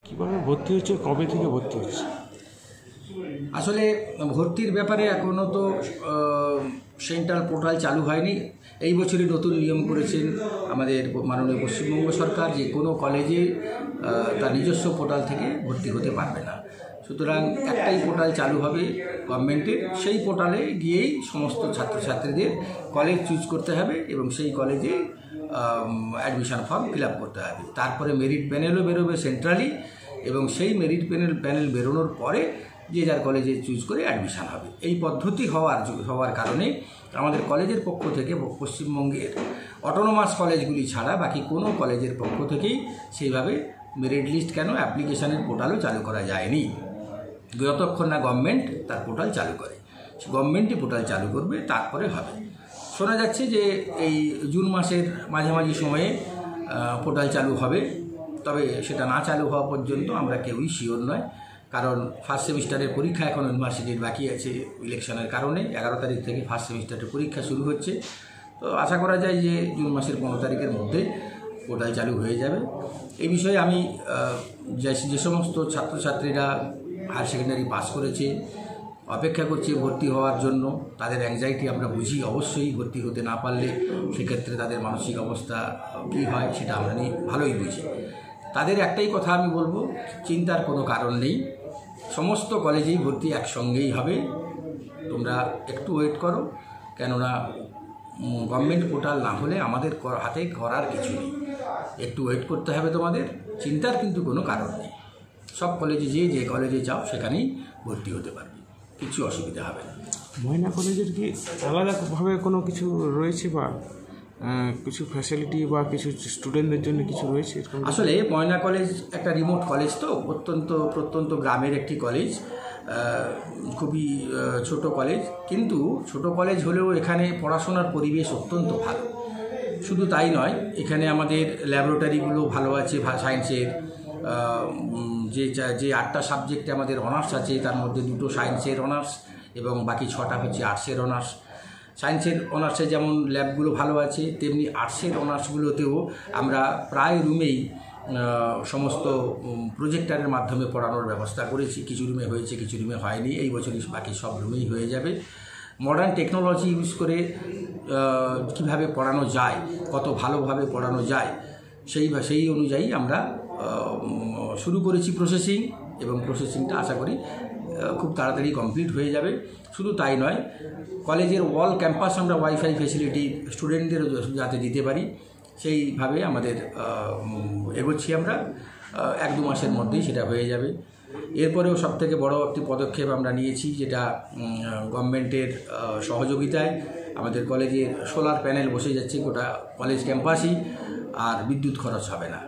কিভাবে ভর্তি হচ্ছে, কবে থেকে ভর্তি হচ্ছে? আসলে ভর্তির ব্যাপারে এখনও তো সেন্ট্রাল পোর্টাল চালু হয়নি। এই বছরই নতুন নিয়ম করেছেন আমাদের মাননীয় পশ্চিমবঙ্গ সরকার যে কোনো কলেজে তার নিজস্ব পোর্টাল থেকে ভর্তি হতে পারবে না। সুতরাং একটাই পোর্টাল চালু হবে গভর্নমেন্টের, সেই পোর্টালে গিয়েই সমস্ত ছাত্রছাত্রীদের কলেজ চুজ করতে হবে এবং সেই কলেজে অ্যাডমিশন ফর্ম ফিল আপ করতে হবে। তারপরে মেরিট প্যানেলও বেরোবে সেন্ট্রালি এবং সেই মেরিট প্যানেল বেরোনোর পরে যে যার কলেজে চুজ করে অ্যাডমিশান হবে। এই পদ্ধতি হওয়ার কারণে আমাদের কলেজের পক্ষ থেকে পশ্চিমবঙ্গের অটোনোমাস কলেজগুলি ছাড়া বাকি কোনো কলেজের পক্ষ থেকেই সেইভাবে মেরিট লিস্ট কেন অ্যাপ্লিকেশানের পোর্টালও চালু করা যায়নি যতক্ষণ না গভর্নমেন্ট তার পোর্টাল চালু করে। গভর্নমেন্টই পোর্টাল চালু করবে, তারপরে হবে। শোনা যাচ্ছে যে এই জুন মাসের মাঝামাঝি সময়ে পোর্টাল চালু হবে, তবে সেটা না চালু হওয়া পর্যন্ত আমরা কেউই শিওর নয়। কারণ ফার্স্ট সেমিস্টারের পরীক্ষা এখন ইউনিভার্সিটির বাকি আছে ইলেকশনের কারণে। 11 তারিখ থেকে ফার্স্ট সেমিস্টারের পরীক্ষা শুরু হচ্ছে, তো আশা করা যায় যে জুন মাসের 15 তারিখের মধ্যে পোর্টাল চালু হয়ে যাবে। এই বিষয়ে আমি যে সমস্ত ছাত্রছাত্রীরা হায়ার সেকেন্ডারি পাস করেছে, অপেক্ষা করছে ভর্তি হওয়ার জন্য, তাদের অ্যাংজাইটি আমরা বুঝি। অবশ্যই ভর্তি হতে না পারলে সেক্ষেত্রে তাদের মানসিক অবস্থা কী হয় সেটা আমরা ভালোই বুঝি। তাদের একটাই কথা আমি বলবো, চিন্তার কোনো কারণ নেই, সমস্ত কলেজেই ভর্তি একসঙ্গেই হবে। তোমরা একটু ওয়েট করো, কেননা গভর্নমেন্ট পোর্টাল না হলে আমাদের হাতে করার কিছু নেই। একটু ওয়েট করতে হবে তোমাদের, চিন্তার কিন্তু কোনো কারণ নেই। সব কলেজে যে কলেজে যাও সেখানেই ভর্তি হতে পারবে, কিছু অসুবিধা হবে না। ময়না কলেজের কি আলাদাভাবে কোনো কিছু রয়েছে বা কিছু ফ্যাসিলিটি বা কিছু স্টুডেন্টদের জন্য কিছু রয়েছে? আসলে ময়না কলেজ একটা রিমোট কলেজ, তো প্রত্যন্ত গ্রামের একটি কলেজ, খুবই ছোট কলেজ। কিন্তু ছোট কলেজ হলেও এখানে পড়াশোনার পরিবেশ অত্যন্ত ভালো। শুধু তাই নয়, এখানে আমাদের ল্যাবরেটরিগুলো ভালো আছে। সায়েন্সের যে 8টা সাবজেক্টে আমাদের অনার্স আছে, তার মধ্যে 2টো সায়েন্সের অনার্স এবং বাকি 6টা হচ্ছে আর্টসের অনার্স। সায়েন্সের অনার্সে যেমন ল্যাবগুলো ভালো আছে, তেমনি আর্টসের অনার্সগুলোতেও আমরা প্রায় রুমেই সমস্ত প্রজেক্টারের মাধ্যমে পড়ানোর ব্যবস্থা করেছি। কিছু রুমে হয়েছে, কিছু রুমে হয়নি। এই বছরই বাকি সব রুমেই হয়ে যাবে। মডার্ন টেকনোলজি ইউজ করে কিভাবে পড়ানো যায়, কত ভালোভাবে পড়ানো যায়, সেই অনুযায়ী আমরা শুরু করেছি প্রসেসিং, এবং প্রসেসিংটা আশা করি খুব তাড়াতাড়ি কমপ্লিট হয়ে যাবে। শুধু তাই নয়, কলেজের অল ক্যাম্পাস আমরা ওয়াইফাই ফেসিলিটি স্টুডেন্টদেরও যাতে দিতে পারি, সেইভাবে আমাদের এগোচ্ছি আমরা। 1-2 মাসের মধ্যেই সেটা হয়ে যাবে। এরপরেও সবথেকে বড় একটি পদক্ষেপ আমরা নিয়েছি, যেটা গভর্নমেন্টের সহযোগিতায় আমাদের কলেজের সোলার প্যানেল বসে যাচ্ছে গোটা কলেজ ক্যাম্পাসই, আর বিদ্যুৎ খরচ হবে না।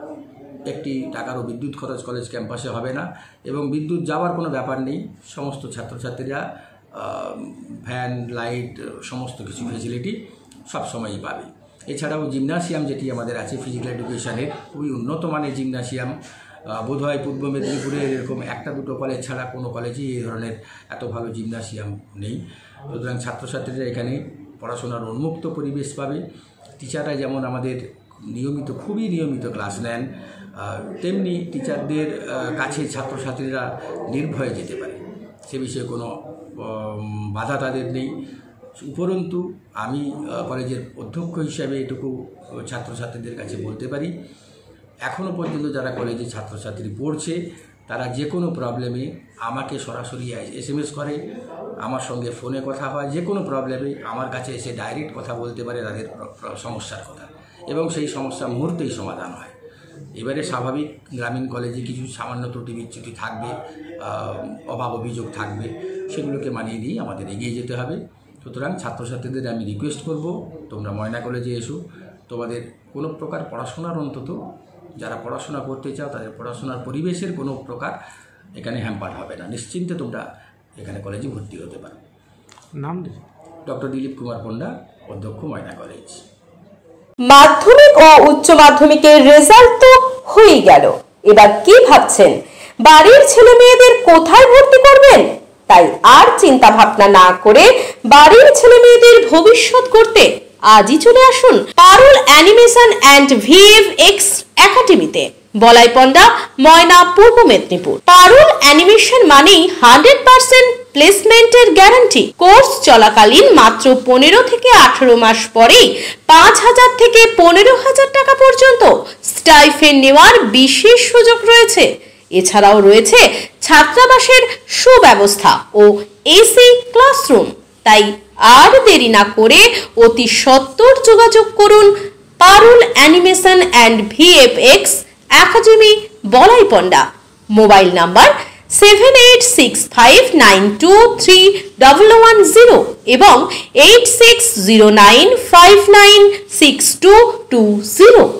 একটি টাকারও বিদ্যুৎ খরচ কলেজ ক্যাম্পাসে হবে না, এবং বিদ্যুৎ যাওয়ার কোনো ব্যাপার নেই। সমস্ত ছাত্রছাত্রীরা ফ্যান, লাইট, সমস্ত কিছু ফেসিলিটি সবসময়ই পাবে। এছাড়াও জিমনাসিয়াম যেটি আমাদের আছে ফিজিক্যাল এডুকেশনের, খুবই উন্নত মানের জিমনাসিয়াম। বোধহয় পূর্ব মেদিনীপুরের এরকম 1-2 কলেজ ছাড়া কোনো কলেজেই এই ধরনের এত ভালো জিমনাসিয়াম নেই। সুতরাং ছাত্রছাত্রীরা এখানে পড়াশোনার উন্মুক্ত পরিবেশ পাবে। টিচাররা যেমন আমাদের খুবই নিয়মিত ক্লাস নেন, তেমনি টিচারদের কাছে ছাত্রছাত্রীরা নির্ভয়ে যেতে পারে, সে বিষয়ে কোনো বাধা তাদের নেই। উপরন্তু আমি কলেজের অধ্যক্ষ হিসাবে এটুকু ছাত্রছাত্রীদের কাছে বলতে পারি, এখনও পর্যন্ত যারা কলেজে ছাত্রছাত্রী পড়ছে তারা যে কোনো প্রবলেমে আমাকে সরাসরি SMS করে, আমার সঙ্গে ফোনে কথা হয়, যে কোনো প্রবলেমে আমার কাছে এসে ডাইরেক্ট কথা বলতে পারে তাদের সমস্যার কথা, এবং সেই সমস্যা মুহূর্তেই সমাধান হয়। এবারে স্বাভাবিক গ্রামীণ কলেজে কিছু সামান্য ত্রুটি বিচ্যুতি থাকবে, অভাব অভিযোগ থাকবে, সেগুলোকে মানিয়ে নিয়েই আমাদের এগিয়ে যেতে হবে। সুতরাং ছাত্রছাত্রীদের আমি রিকোয়েস্ট করব, তোমরা ময়না কলেজে এসো। তোমাদের কোনো প্রকার পড়াশোনার, অন্তত যারা পড়াশোনা করতে চাও তাদের পড়াশোনার পরিবেশের কোনো প্রকার এখানে হ্যাম্পার হবে না। নিশ্চিন্তে তোমরা এখানে কলেজে ভর্তি হতে পারো। নাম ডক্টর দিলীপ কুমার পণ্ডা, অধ্যক্ষ, ময়না কলেজ। মাধ্যমিক ও উচ্চ মাধ্যমিকের রেজাল্ট তো হয়ে গেল, এবার কি ভাবছেন বাড়ির ছেলে মেয়েদের কোথায় ভর্তি করবেন? তাই আর চিন্তা ভাবনা না করে বাড়ির ছেলে মেয়েদের ভবিষ্যৎ করতে আজই চলে আসুন পারুল অ্যানিমেশন অ্যান্ড VFX একাডেমিতে। বলাইপন্ডা, ময়না, পূর্ব মেদিনীপুর। পারুল অ্যানিমেশন মানেই 100% প্লেসমেন্টের গ্যারান্টি। কোর্স চলাকালীন মাত্র 15 থেকে 18 মাস পরেই 5,000 থেকে 15,000 টাকা পর্যন্ত স্টাইফেন্ড নেওয়ার বিশেষ সুযোগ রয়েছে। এছাড়াও রয়েছে ছাত্রাবাসের সুব্যবস্থা ও এসি ক্লাসরুম। তাই আর দেরি না করে অতি সত্বর যোগাযোগ করুন Parul Animation and VFX Academy, Balaipanda. Mobile number 7865923110 এবং 8609596220।